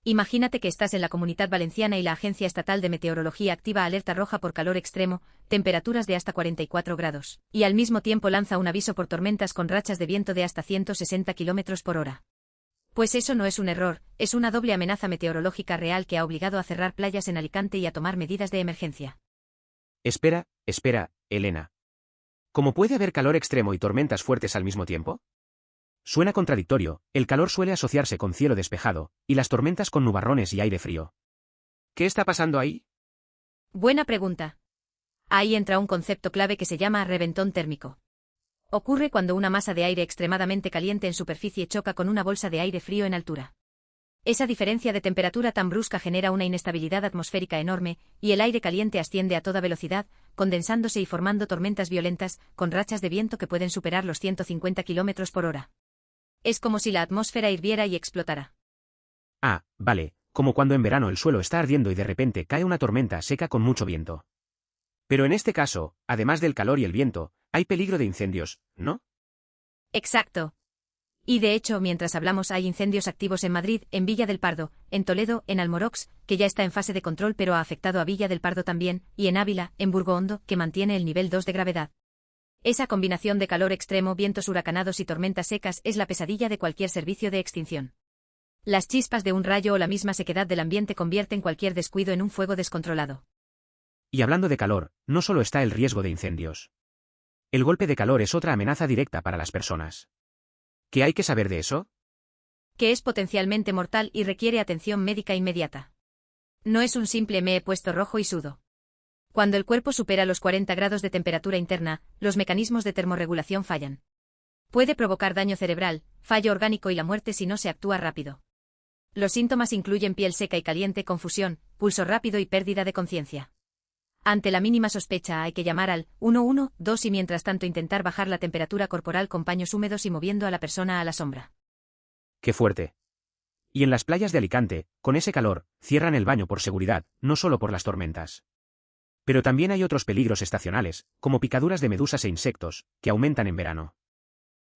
Imagínate que estás en la Comunidad Valenciana y la Agencia Estatal de Meteorología activa alerta roja por calor extremo, temperaturas de hasta 44 grados, y al mismo tiempo lanza un aviso por tormentas con rachas de viento de hasta 160 km por hora. Pues eso no es un error, es una doble amenaza meteorológica real que ha obligado a cerrar playas en Alicante y a tomar medidas de emergencia. Espera, Elena. ¿Cómo puede haber calor extremo y tormentas fuertes al mismo tiempo? Suena contradictorio, el calor suele asociarse con cielo despejado, y las tormentas con nubarrones y aire frío. ¿Qué está pasando ahí? Buena pregunta. Ahí entra un concepto clave que se llama reventón térmico. Ocurre cuando una masa de aire extremadamente caliente en superficie choca con una bolsa de aire frío en altura. Esa diferencia de temperatura tan brusca genera una inestabilidad atmosférica enorme, y el aire caliente asciende a toda velocidad, condensándose y formando tormentas violentas, con rachas de viento que pueden superar los 150 km por hora. Es como si la atmósfera hirviera y explotara. Ah, vale, como cuando en verano el suelo está ardiendo y de repente cae una tormenta seca con mucho viento. Pero en este caso, además del calor y el viento, hay peligro de incendios, ¿no? Exacto. Y de hecho, mientras hablamos hay incendios activos en Madrid, en Villa del Pardo, en Toledo, en Almorox, que ya está en fase de control pero ha afectado a Villa del Pardo también, y en Ávila, en Burgoondo, que mantiene el nivel 2 de gravedad. Esa combinación de calor extremo, vientos huracanados y tormentas secas es la pesadilla de cualquier servicio de extinción. Las chispas de un rayo o la misma sequedad del ambiente convierten cualquier descuido en un fuego descontrolado. Y hablando de calor, no solo está el riesgo de incendios. El golpe de calor es otra amenaza directa para las personas. ¿Qué hay que saber de eso? Que es potencialmente mortal y requiere atención médica inmediata. No es un simple me he puesto rojo y sudo. Cuando el cuerpo supera los 40 grados de temperatura interna, los mecanismos de termorregulación fallan. Puede provocar daño cerebral, fallo orgánico y la muerte si no se actúa rápido. Los síntomas incluyen piel seca y caliente, confusión, pulso rápido y pérdida de conciencia. Ante la mínima sospecha hay que llamar al 112 y mientras tanto intentar bajar la temperatura corporal con paños húmedos y moviendo a la persona a la sombra. ¡Qué fuerte! Y en las playas de Alicante, con ese calor, cierran el baño por seguridad, no solo por las tormentas. Pero también hay otros peligros estacionales, como picaduras de medusas e insectos, que aumentan en verano.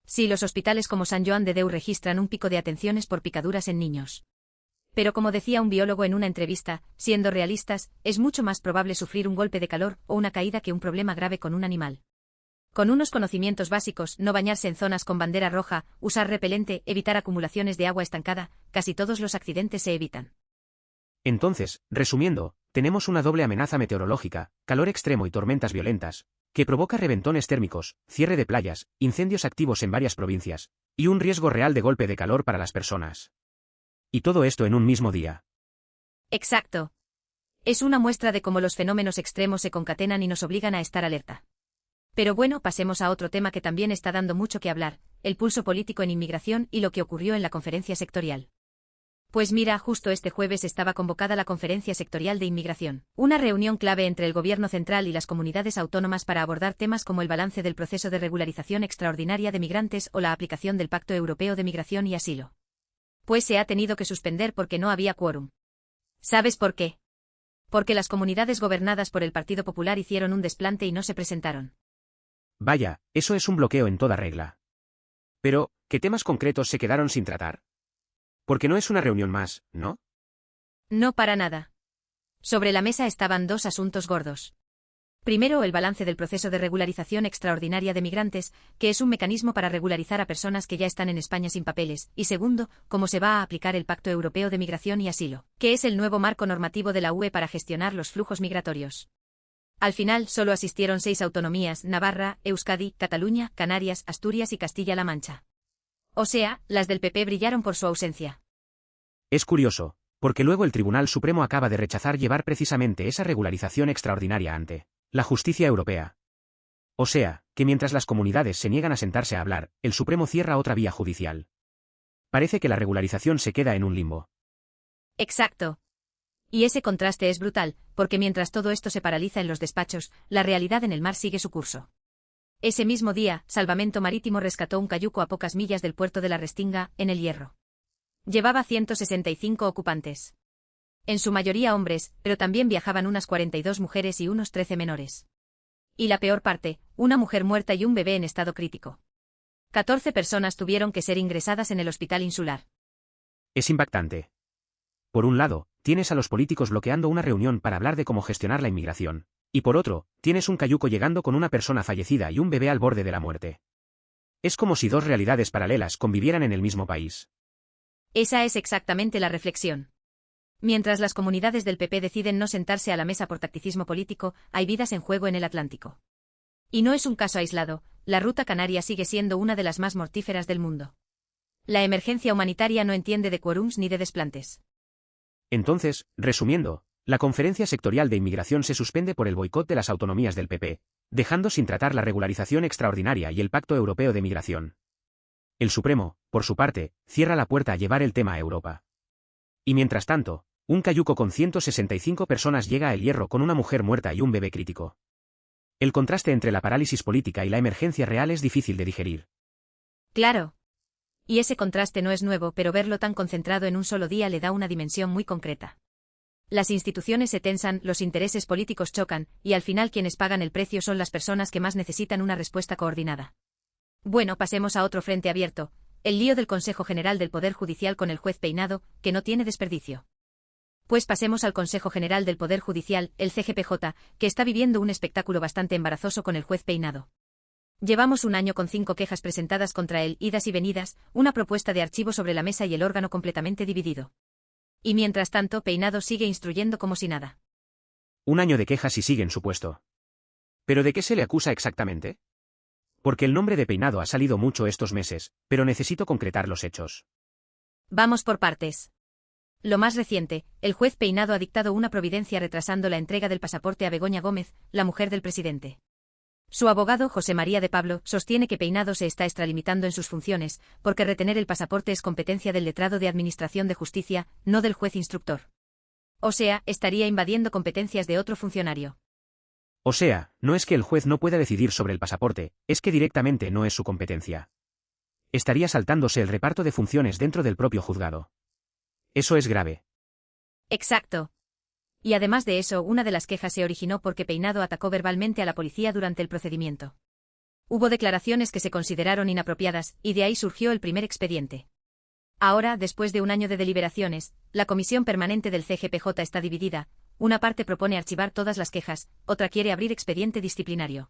Sí, los hospitales como San Joan de Déu registran un pico de atenciones por picaduras en niños. Pero como decía un biólogo en una entrevista, siendo realistas, es mucho más probable sufrir un golpe de calor o una caída que un problema grave con un animal. Con unos conocimientos básicos, no bañarse en zonas con bandera roja, usar repelente, evitar acumulaciones de agua estancada, casi todos los accidentes se evitan. Entonces, resumiendo, tenemos una doble amenaza meteorológica, calor extremo y tormentas violentas, que provoca reventones térmicos, cierre de playas, incendios activos en varias provincias, y un riesgo real de golpe de calor para las personas. Y todo esto en un mismo día. Exacto. Es una muestra de cómo los fenómenos extremos se concatenan y nos obligan a estar alerta. Pero bueno, pasemos a otro tema que también está dando mucho que hablar, el pulso político en inmigración y lo que ocurrió en la conferencia sectorial. Pues mira, justo este jueves estaba convocada la Conferencia Sectorial de Inmigración, una reunión clave entre el Gobierno central y las comunidades autónomas para abordar temas como el balance del proceso de regularización extraordinaria de migrantes o la aplicación del Pacto Europeo de Migración y Asilo. Pues se ha tenido que suspender porque no había quórum. ¿Sabes por qué? Porque las comunidades gobernadas por el Partido Popular hicieron un desplante y no se presentaron. Vaya, eso es un bloqueo en toda regla. Pero, ¿qué temas concretos se quedaron sin tratar? Porque no es una reunión más, ¿no? No para nada. Sobre la mesa estaban dos asuntos gordos. Primero, el balance del proceso de regularización extraordinaria de migrantes, que es un mecanismo para regularizar a personas que ya están en España sin papeles, y segundo, cómo se va a aplicar el Pacto Europeo de Migración y Asilo, que es el nuevo marco normativo de la UE para gestionar los flujos migratorios. Al final, solo asistieron 6 autonomías: Navarra, Euskadi, Cataluña, Canarias, Asturias y Castilla-La Mancha. O sea, las del PP brillaron por su ausencia. Es curioso, porque luego el Tribunal Supremo acaba de rechazar llevar precisamente esa regularización extraordinaria ante la justicia europea. O sea, que mientras las comunidades se niegan a sentarse a hablar, el Supremo cierra otra vía judicial. Parece que la regularización se queda en un limbo. Exacto. Y ese contraste es brutal, porque mientras todo esto se paraliza en los despachos, la realidad en el mar sigue su curso. Ese mismo día, Salvamento Marítimo rescató un cayuco a pocas millas del puerto de La Restinga, en El Hierro. Llevaba 165 ocupantes. En su mayoría hombres, pero también viajaban unas 42 mujeres y unos 13 menores. Y la peor parte, una mujer muerta y un bebé en estado crítico. 14 personas tuvieron que ser ingresadas en el hospital insular. Es impactante. Por un lado, tienes a los políticos bloqueando una reunión para hablar de cómo gestionar la inmigración. Y por otro, tienes un cayuco llegando con una persona fallecida y un bebé al borde de la muerte. Es como si dos realidades paralelas convivieran en el mismo país. Esa es exactamente la reflexión. Mientras las comunidades del PP deciden no sentarse a la mesa por tacticismo político, hay vidas en juego en el Atlántico. Y no es un caso aislado, la ruta canaria sigue siendo una de las más mortíferas del mundo. La emergencia humanitaria no entiende de quórums ni de desplantes. Entonces, resumiendo, la conferencia sectorial de inmigración se suspende por el boicot de las autonomías del PP, dejando sin tratar la regularización extraordinaria y el Pacto Europeo de Migración. El Supremo, por su parte, cierra la puerta a llevar el tema a Europa. Y mientras tanto, un cayuco con 165 personas llega a El Hierro con una mujer muerta y un bebé crítico. El contraste entre la parálisis política y la emergencia real es difícil de digerir. Claro. Y ese contraste no es nuevo, pero verlo tan concentrado en un solo día le da una dimensión muy concreta. Las instituciones se tensan, los intereses políticos chocan, y al final quienes pagan el precio son las personas que más necesitan una respuesta coordinada. Bueno, pasemos a otro frente abierto, el lío del Consejo General del Poder Judicial con el juez Peinado, que no tiene desperdicio. Pues pasemos al Consejo General del Poder Judicial, el CGPJ, que está viviendo un espectáculo bastante embarazoso con el juez Peinado. Llevamos un año con 5 quejas presentadas contra él, idas y venidas, una propuesta de archivo sobre la mesa y el órgano completamente dividido. Y mientras tanto, Peinado sigue instruyendo como si nada. Un año de quejas y sigue en su puesto. ¿Pero de qué se le acusa exactamente? Porque el nombre de Peinado ha salido mucho estos meses, pero necesito concretar los hechos. Vamos por partes. Lo más reciente, el juez Peinado ha dictado una providencia retrasando la entrega del pasaporte a Begoña Gómez, la mujer del presidente. Su abogado, José María de Pablo, sostiene que Peinado se está extralimitando en sus funciones, porque retener el pasaporte es competencia del letrado de Administración de Justicia, no del juez instructor. O sea, estaría invadiendo competencias de otro funcionario. O sea, no es que el juez no pueda decidir sobre el pasaporte, es que directamente no es su competencia. Estaría saltándose el reparto de funciones dentro del propio juzgado. Eso es grave. Exacto. Y además de eso, una de las quejas se originó porque Peinado atacó verbalmente a la policía durante el procedimiento. Hubo declaraciones que se consideraron inapropiadas, y de ahí surgió el primer expediente. Ahora, después de un año de deliberaciones, la comisión permanente del CGPJ está dividida, una parte propone archivar todas las quejas, otra quiere abrir expediente disciplinario.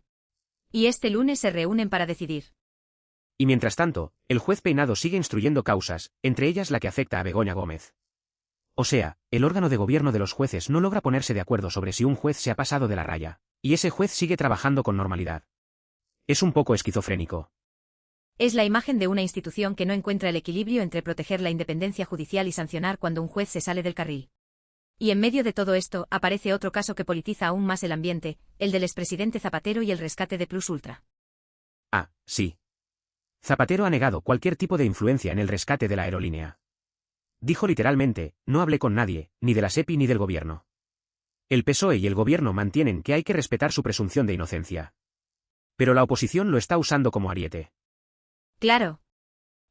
Y este lunes se reúnen para decidir. Y mientras tanto, el juez Peinado sigue instruyendo causas, entre ellas la que afecta a Begoña Gómez. O sea, el órgano de gobierno de los jueces no logra ponerse de acuerdo sobre si un juez se ha pasado de la raya, y ese juez sigue trabajando con normalidad. Es un poco esquizofrénico. Es la imagen de una institución que no encuentra el equilibrio entre proteger la independencia judicial y sancionar cuando un juez se sale del carril. Y en medio de todo esto, aparece otro caso que politiza aún más el ambiente, el del expresidente Zapatero y el rescate de Plus Ultra. Ah, sí. Zapatero ha negado cualquier tipo de influencia en el rescate de la aerolínea. Dijo literalmente, no hablé con nadie, ni de la SEPI ni del gobierno. El PSOE y el gobierno mantienen que hay que respetar su presunción de inocencia. Pero la oposición lo está usando como ariete. Claro.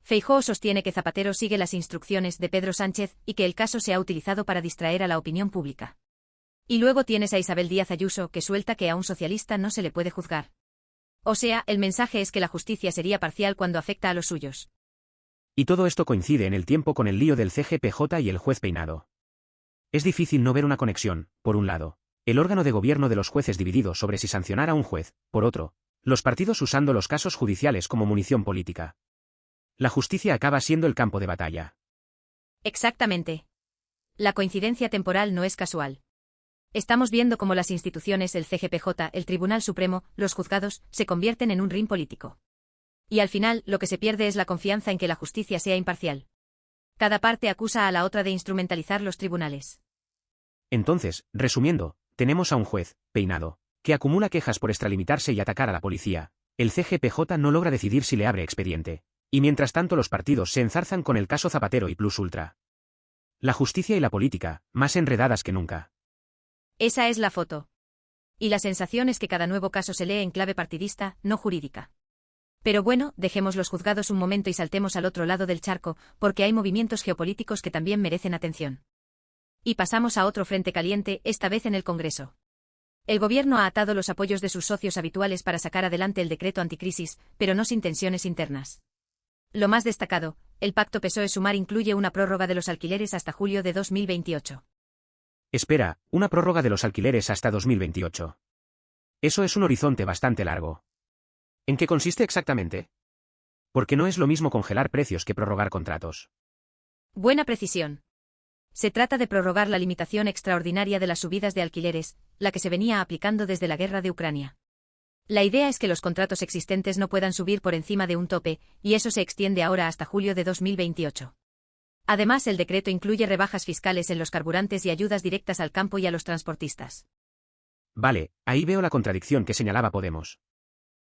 Feijóo sostiene que Zapatero sigue las instrucciones de Pedro Sánchez y que el caso se ha utilizado para distraer a la opinión pública. Y luego tienes a Isabel Díaz Ayuso que suelta que a un socialista no se le puede juzgar. O sea, el mensaje es que la justicia sería parcial cuando afecta a los suyos. Y todo esto coincide en el tiempo con el lío del CGPJ y el juez Peinado. Es difícil no ver una conexión, por un lado, el órgano de gobierno de los jueces dividido sobre si sancionar a un juez, por otro, los partidos usando los casos judiciales como munición política. La justicia acaba siendo el campo de batalla. Exactamente. La coincidencia temporal no es casual. Estamos viendo cómo las instituciones, el CGPJ, el Tribunal Supremo, los juzgados, se convierten en un ring político. Y al final, lo que se pierde es la confianza en que la justicia sea imparcial. Cada parte acusa a la otra de instrumentalizar los tribunales. Entonces, resumiendo, tenemos a un juez, Peinado, que acumula quejas por extralimitarse y atacar a la policía. El CGPJ no logra decidir si le abre expediente. Y mientras tanto los partidos se enzarzan con el caso Zapatero y Plus Ultra. La justicia y la política, más enredadas que nunca. Esa es la foto. Y la sensación es que cada nuevo caso se lee en clave partidista, no jurídica. Pero bueno, dejemos los juzgados un momento y saltemos al otro lado del charco, porque hay movimientos geopolíticos que también merecen atención. Y pasamos a otro frente caliente, esta vez en el Congreso. El gobierno ha atado los apoyos de sus socios habituales para sacar adelante el decreto anticrisis, pero no sin tensiones internas. Lo más destacado, el pacto PSOE-Sumar incluye una prórroga de los alquileres hasta julio de 2028. Espera, una prórroga de los alquileres hasta 2028. Eso es un horizonte bastante largo. ¿En qué consiste exactamente? Porque no es lo mismo congelar precios que prorrogar contratos. Buena precisión. Se trata de prorrogar la limitación extraordinaria de las subidas de alquileres, la que se venía aplicando desde la guerra de Ucrania. La idea es que los contratos existentes no puedan subir por encima de un tope, y eso se extiende ahora hasta julio de 2028. Además, el decreto incluye rebajas fiscales en los carburantes y ayudas directas al campo y a los transportistas. Vale, ahí veo la contradicción que señalaba Podemos.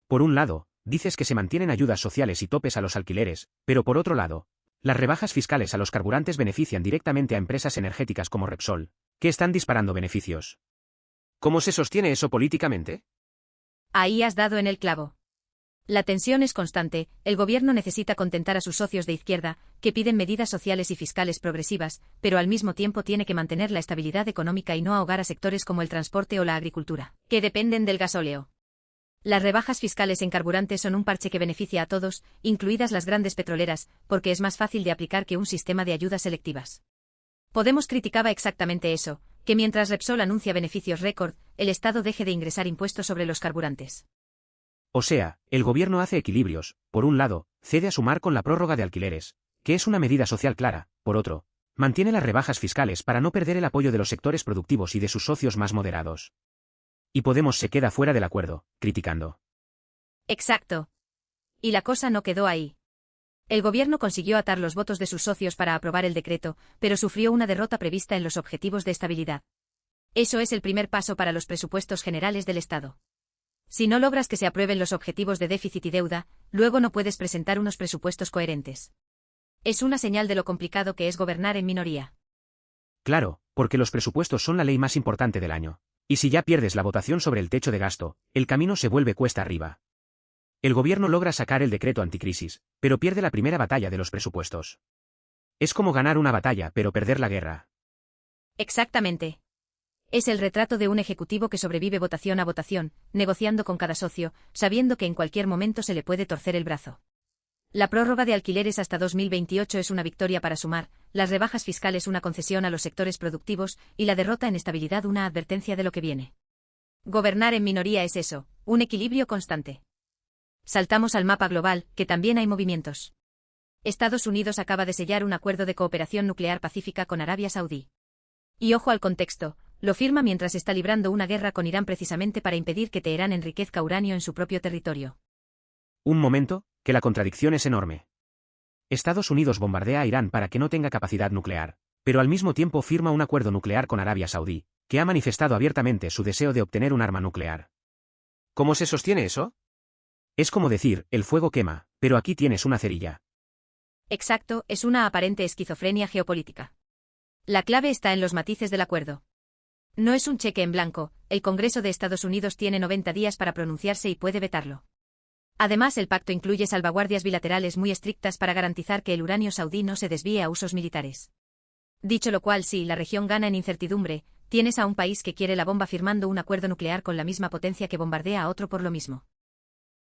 Por un lado, dices que se mantienen ayudas sociales y topes a los alquileres, pero por otro lado, las rebajas fiscales a los carburantes benefician directamente a empresas energéticas como Repsol, que están disparando beneficios. ¿Cómo se sostiene eso políticamente? Ahí has dado en el clavo. La tensión es constante, el gobierno necesita contentar a sus socios de izquierda, que piden medidas sociales y fiscales progresivas, pero al mismo tiempo tiene que mantener la estabilidad económica y no ahogar a sectores como el transporte o la agricultura, que dependen del gasóleo. Las rebajas fiscales en carburantes son un parche que beneficia a todos, incluidas las grandes petroleras, porque es más fácil de aplicar que un sistema de ayudas selectivas. Podemos criticaba exactamente eso, que mientras Repsol anuncia beneficios récord, el Estado deje de ingresar impuestos sobre los carburantes. O sea, el gobierno hace equilibrios, por un lado, cede a Sumar con la prórroga de alquileres, que es una medida social clara, por otro, mantiene las rebajas fiscales para no perder el apoyo de los sectores productivos y de sus socios más moderados. Y Podemos se queda fuera del acuerdo, criticando. Exacto. Y la cosa no quedó ahí. El gobierno consiguió atar los votos de sus socios para aprobar el decreto, pero sufrió una derrota prevista en los objetivos de estabilidad. Eso es el primer paso para los presupuestos generales del Estado. Si no logras que se aprueben los objetivos de déficit y deuda, luego no puedes presentar unos presupuestos coherentes. Es una señal de lo complicado que es gobernar en minoría. Claro, porque los presupuestos son la ley más importante del año. Y si ya pierdes la votación sobre el techo de gasto, el camino se vuelve cuesta arriba. El gobierno logra sacar el decreto anticrisis, pero pierde la primera batalla de los presupuestos. Es como ganar una batalla pero perder la guerra. Exactamente. Es el retrato de un ejecutivo que sobrevive votación a votación, negociando con cada socio, sabiendo que en cualquier momento se le puede torcer el brazo. La prórroga de alquileres hasta 2028 es una victoria para Sumar, las rebajas fiscales una concesión a los sectores productivos y la derrota en estabilidad una advertencia de lo que viene. Gobernar en minoría es eso, un equilibrio constante. Saltamos al mapa global, que también hay movimientos. Estados Unidos acaba de sellar un acuerdo de cooperación nuclear pacífica con Arabia Saudí. Y ojo al contexto, lo firma mientras está librando una guerra con Irán precisamente para impedir que Teherán enriquezca uranio en su propio territorio. Un momento, que la contradicción es enorme. Estados Unidos bombardea a Irán para que no tenga capacidad nuclear, pero al mismo tiempo firma un acuerdo nuclear con Arabia Saudí, que ha manifestado abiertamente su deseo de obtener un arma nuclear. ¿Cómo se sostiene eso? Es como decir, el fuego quema, pero aquí tienes una cerilla. Exacto, es una aparente esquizofrenia geopolítica. La clave está en los matices del acuerdo. No es un cheque en blanco, el Congreso de Estados Unidos tiene 90 días para pronunciarse y puede vetarlo. Además, el pacto incluye salvaguardias bilaterales muy estrictas para garantizar que el uranio saudí no se desvíe a usos militares. Dicho lo cual, si la región gana en incertidumbre, tienes a un país que quiere la bomba firmando un acuerdo nuclear con la misma potencia que bombardea a otro por lo mismo.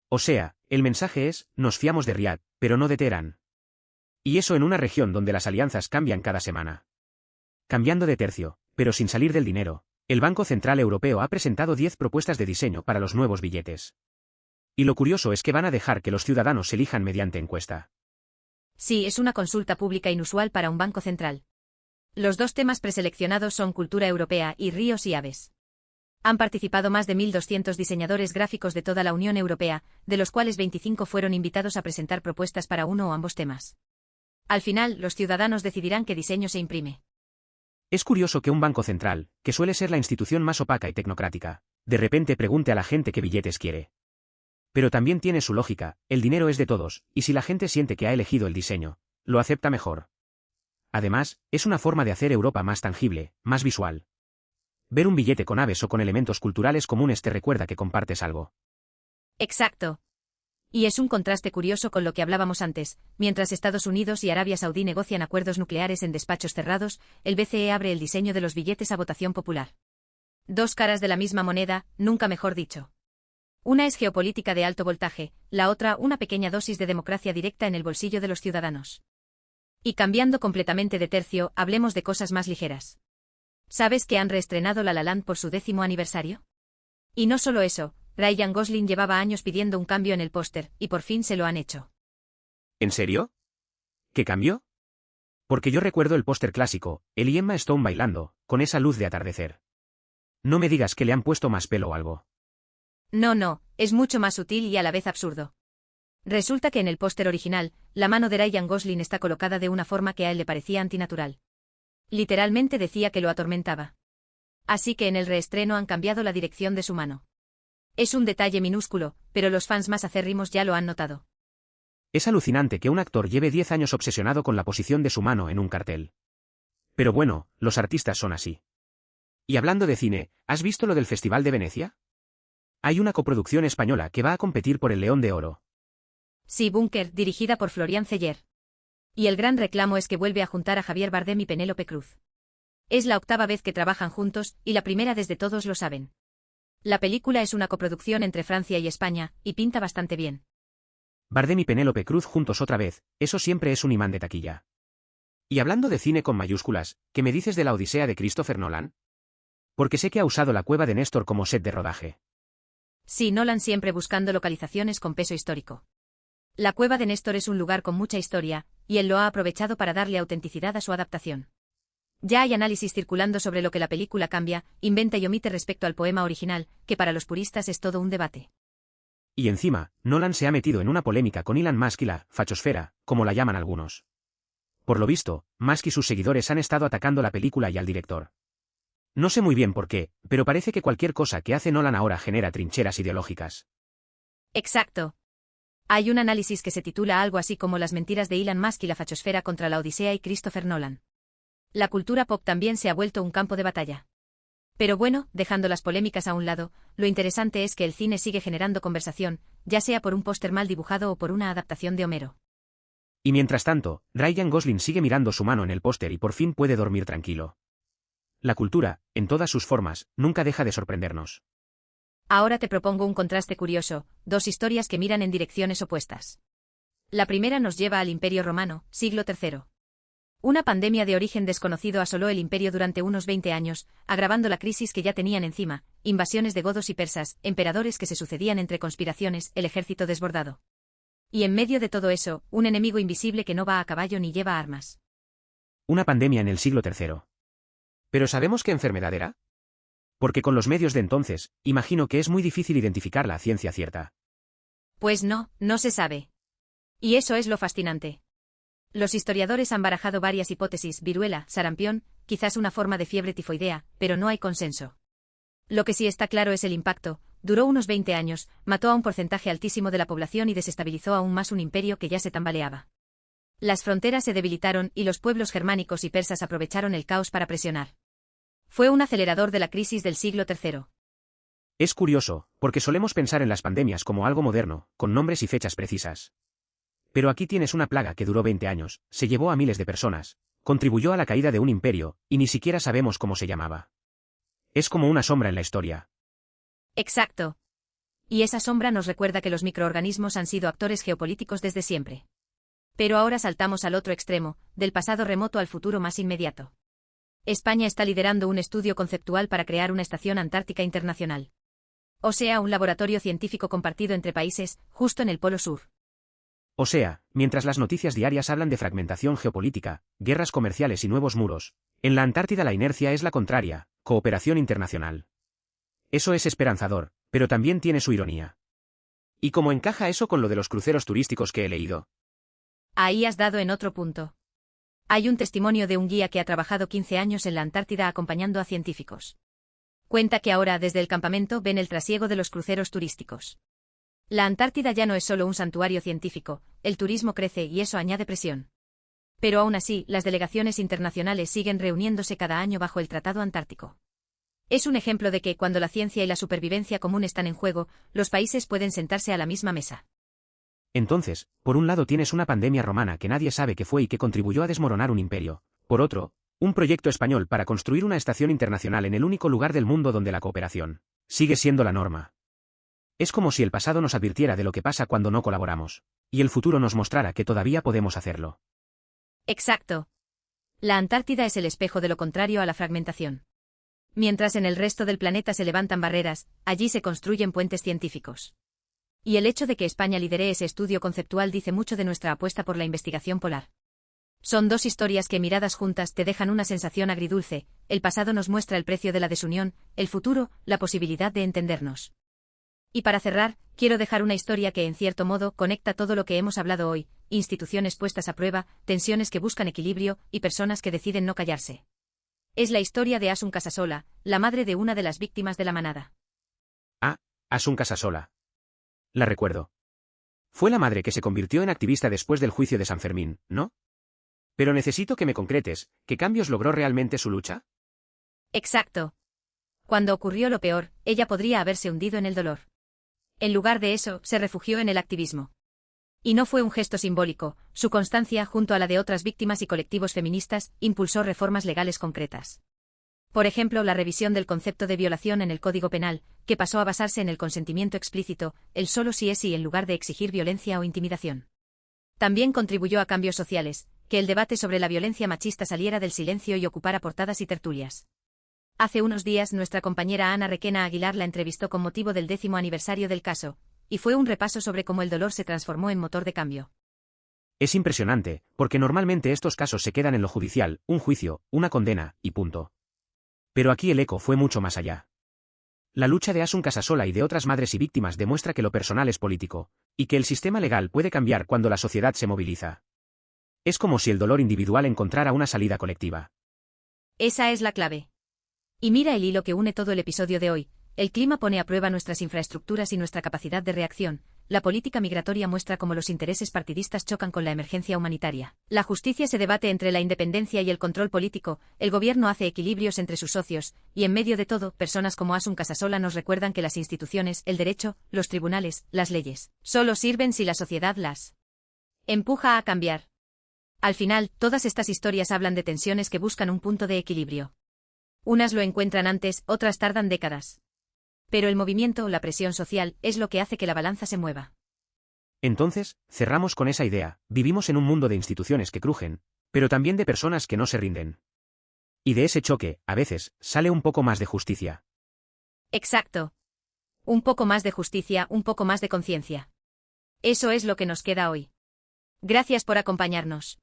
O sea, el mensaje es, nos fiamos de Riad, pero no de Teherán. Y eso en una región donde las alianzas cambian cada semana. Cambiando de tercio, pero sin salir del dinero, el Banco Central Europeo ha presentado 10 propuestas de diseño para los nuevos billetes. Y lo curioso es que van a dejar que los ciudadanos elijan mediante encuesta. Sí, es una consulta pública inusual para un banco central. Los dos temas preseleccionados son cultura europea y ríos y aves. Han participado más de 1.200 diseñadores gráficos de toda la Unión Europea, de los cuales 25 fueron invitados a presentar propuestas para uno o ambos temas. Al final, los ciudadanos decidirán qué diseño se imprime. Es curioso que un banco central, que suele ser la institución más opaca y tecnocrática, de repente pregunte a la gente qué billetes quiere. Pero también tiene su lógica, el dinero es de todos, y si la gente siente que ha elegido el diseño, lo acepta mejor. Además, es una forma de hacer Europa más tangible, más visual. Ver un billete con aves o con elementos culturales comunes te recuerda que compartes algo. Exacto. Y es un contraste curioso con lo que hablábamos antes, mientras Estados Unidos y Arabia Saudí negocian acuerdos nucleares en despachos cerrados, el BCE abre el diseño de los billetes a votación popular. Dos caras de la misma moneda, nunca mejor dicho. Una es geopolítica de alto voltaje, la otra una pequeña dosis de democracia directa en el bolsillo de los ciudadanos. Y cambiando completamente de tercio, hablemos de cosas más ligeras. ¿Sabes que han reestrenado La La Land por su 10º aniversario? Y no solo eso, Ryan Gosling llevaba años pidiendo un cambio en el póster, y por fin se lo han hecho. ¿En serio? ¿Qué cambio? Porque yo recuerdo el póster clásico, él y Emma Stone bailando, con esa luz de atardecer. No me digas que le han puesto más pelo o algo. No, es mucho más sutil y a la vez absurdo. Resulta que en el póster original, la mano de Ryan Gosling está colocada de una forma que a él le parecía antinatural. Literalmente decía que lo atormentaba. Así que en el reestreno han cambiado la dirección de su mano. Es un detalle minúsculo, pero los fans más acérrimos ya lo han notado. Es alucinante que un actor lleve 10 años obsesionado con la posición de su mano en un cartel. Pero bueno, los artistas son así. Y hablando de cine, ¿has visto lo del Festival de Venecia? Hay una coproducción española que va a competir por el León de Oro. Sí, Búnker, dirigida por Florian Zeller. Y el gran reclamo es que vuelve a juntar a Javier Bardem y Penélope Cruz. Es la 8ª vez que trabajan juntos, y la primera desde Todos lo saben. La película es una coproducción entre Francia y España, y pinta bastante bien. Bardem y Penélope Cruz juntos otra vez, eso siempre es un imán de taquilla. Y hablando de cine con mayúsculas, ¿qué me dices de la Odisea de Christopher Nolan? Porque sé que ha usado la cueva de Néstor como set de rodaje. Sí, Nolan siempre buscando localizaciones con peso histórico. La cueva de Néstor es un lugar con mucha historia, y él lo ha aprovechado para darle autenticidad a su adaptación. Ya hay análisis circulando sobre lo que la película cambia, inventa y omite respecto al poema original, que para los puristas es todo un debate. Y encima, Nolan se ha metido en una polémica con Elon Musk y la fachosfera, como la llaman algunos. Por lo visto, Musk y sus seguidores han estado atacando la película y al director. No sé muy bien por qué, pero parece que cualquier cosa que hace Nolan ahora genera trincheras ideológicas. Exacto. Hay un análisis que se titula algo así como Las mentiras de Elon Musk y la fachosfera contra la Odisea y Christopher Nolan. La cultura pop también se ha vuelto un campo de batalla. Pero bueno, dejando las polémicas a un lado, lo interesante es que el cine sigue generando conversación, ya sea por un póster mal dibujado o por una adaptación de Homero. Y mientras tanto, Ryan Gosling sigue mirando su mano en el póster y por fin puede dormir tranquilo. La cultura, en todas sus formas, nunca deja de sorprendernos. Ahora te propongo un contraste curioso, 2 historias que miran en direcciones opuestas. La primera nos lleva al Imperio Romano, siglo III. Una pandemia de origen desconocido asoló el imperio durante unos 20 años, agravando la crisis que ya tenían encima, invasiones de godos y persas, emperadores que se sucedían entre conspiraciones, el ejército desbordado. Y en medio de todo eso, un enemigo invisible que no va a caballo ni lleva armas. Una pandemia en el siglo III. ¿Pero sabemos qué enfermedad era? Porque con los medios de entonces, imagino que es muy difícil identificarla a ciencia cierta. Pues no se sabe. Y eso es lo fascinante. Los historiadores han barajado varias hipótesis, viruela, sarampión, quizás una forma de fiebre tifoidea, pero no hay consenso. Lo que sí está claro es el impacto, duró unos 20 años, mató a un porcentaje altísimo de la población y desestabilizó aún más un imperio que ya se tambaleaba. Las fronteras se debilitaron y los pueblos germánicos y persas aprovecharon el caos para presionar. Fue un acelerador de la crisis del siglo III. Es curioso, porque solemos pensar en las pandemias como algo moderno, con nombres y fechas precisas. Pero aquí tienes una plaga que duró 20 años, se llevó a miles de personas, contribuyó a la caída de un imperio, y ni siquiera sabemos cómo se llamaba. Es como una sombra en la historia. Exacto. Y esa sombra nos recuerda que los microorganismos han sido actores geopolíticos desde siempre. Pero ahora saltamos al otro extremo, del pasado remoto al futuro más inmediato. España está liderando un estudio conceptual para crear una estación antártica internacional. O sea, un laboratorio científico compartido entre países, justo en el Polo Sur. O sea, mientras las noticias diarias hablan de fragmentación geopolítica, guerras comerciales y nuevos muros, en la Antártida la inercia es la contraria, cooperación internacional. Eso es esperanzador, pero también tiene su ironía. ¿Y cómo encaja eso con lo de los cruceros turísticos que he leído? Ahí has dado en otro punto. Hay un testimonio de un guía que ha trabajado 15 años en la Antártida acompañando a científicos. Cuenta que ahora desde el campamento ven el trasiego de los cruceros turísticos. La Antártida ya no es solo un santuario científico, el turismo crece y eso añade presión. Pero aún así, las delegaciones internacionales siguen reuniéndose cada año bajo el Tratado Antártico. Es un ejemplo de que, cuando la ciencia y la supervivencia común están en juego, los países pueden sentarse a la misma mesa. Entonces, por un lado tienes una pandemia romana que nadie sabe qué fue y que contribuyó a desmoronar un imperio. Por otro, un proyecto español para construir una estación internacional en el único lugar del mundo donde la cooperación sigue siendo la norma. Es como si el pasado nos advirtiera de lo que pasa cuando no colaboramos, y el futuro nos mostrara que todavía podemos hacerlo. Exacto. La Antártida es el espejo de lo contrario a la fragmentación. Mientras en el resto del planeta se levantan barreras, allí se construyen puentes científicos. Y el hecho de que España lidere ese estudio conceptual dice mucho de nuestra apuesta por la investigación polar. Son dos historias que miradas juntas te dejan una sensación agridulce, el pasado nos muestra el precio de la desunión, el futuro, la posibilidad de entendernos. Y para cerrar, quiero dejar una historia que en cierto modo conecta todo lo que hemos hablado hoy, instituciones puestas a prueba, tensiones que buscan equilibrio y personas que deciden no callarse. Es la historia de Asun Casasola, la madre de una de las víctimas de la manada. Ah, Asun Casasola. La recuerdo. Fue la madre que se convirtió en activista después del juicio de San Fermín, ¿no? Pero necesito que me concretes, ¿qué cambios logró realmente su lucha? Exacto. Cuando ocurrió lo peor, ella podría haberse hundido en el dolor. En lugar de eso, se refugió en el activismo. Y no fue un gesto simbólico, su constancia, junto a la de otras víctimas y colectivos feministas, impulsó reformas legales concretas. Por ejemplo, la revisión del concepto de violación en el Código Penal, que pasó a basarse en el consentimiento explícito, el solo sí es sí en lugar de exigir violencia o intimidación. También contribuyó a cambios sociales, que el debate sobre la violencia machista saliera del silencio y ocupara portadas y tertulias. Hace unos días nuestra compañera Ana Requena Aguilar la entrevistó con motivo del 10º aniversario del caso, y fue un repaso sobre cómo el dolor se transformó en motor de cambio. Es impresionante, porque normalmente estos casos se quedan en lo judicial, un juicio, una condena, y punto. Pero aquí el eco fue mucho más allá. La lucha de Asun Casasola y de otras madres y víctimas demuestra que lo personal es político, y que el sistema legal puede cambiar cuando la sociedad se moviliza. Es como si el dolor individual encontrara una salida colectiva. Esa es la clave. Y mira el hilo que une todo el episodio de hoy. El clima pone a prueba nuestras infraestructuras y nuestra capacidad de reacción. La política migratoria muestra cómo los intereses partidistas chocan con la emergencia humanitaria. La justicia se debate entre la independencia y el control político, el gobierno hace equilibrios entre sus socios, y en medio de todo, personas como Asun Casasola nos recuerdan que las instituciones, el derecho, los tribunales, las leyes, solo sirven si la sociedad las empuja a cambiar. Al final, todas estas historias hablan de tensiones que buscan un punto de equilibrio. Unas lo encuentran antes, otras tardan décadas. Pero el movimiento, la presión social, es lo que hace que la balanza se mueva. Entonces, cerramos con esa idea, vivimos en un mundo de instituciones que crujen, pero también de personas que no se rinden. Y de ese choque, a veces, sale un poco más de justicia. Exacto. Un poco más de justicia, un poco más de conciencia. Eso es lo que nos queda hoy. Gracias por acompañarnos.